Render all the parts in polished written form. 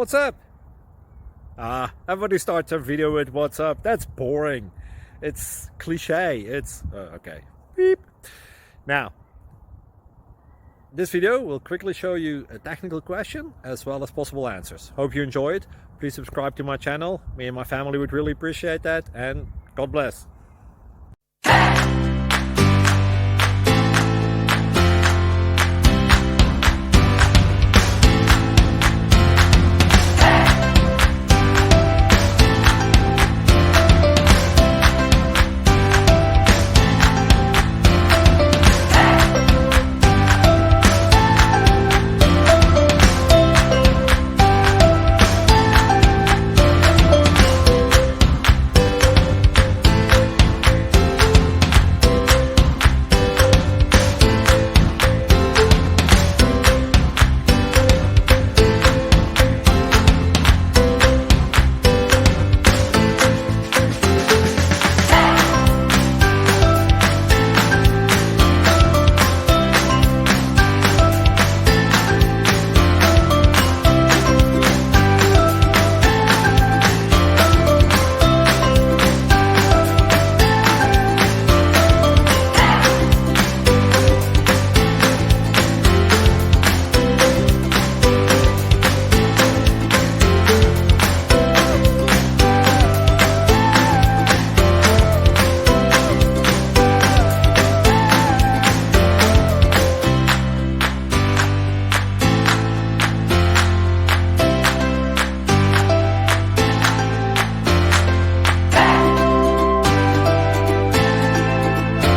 What's up? Everybody starts a video with what's up. That's boring. It's cliche. It's okay. Beep. Now, this video will quickly show you a technical question as well as possible answers. Hope you enjoy it. Please subscribe to my channel. Me and my family would really appreciate that, and God bless.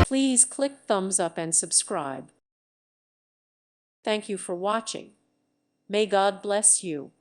Please click thumbs up and subscribe. Thank you for watching. May God bless you.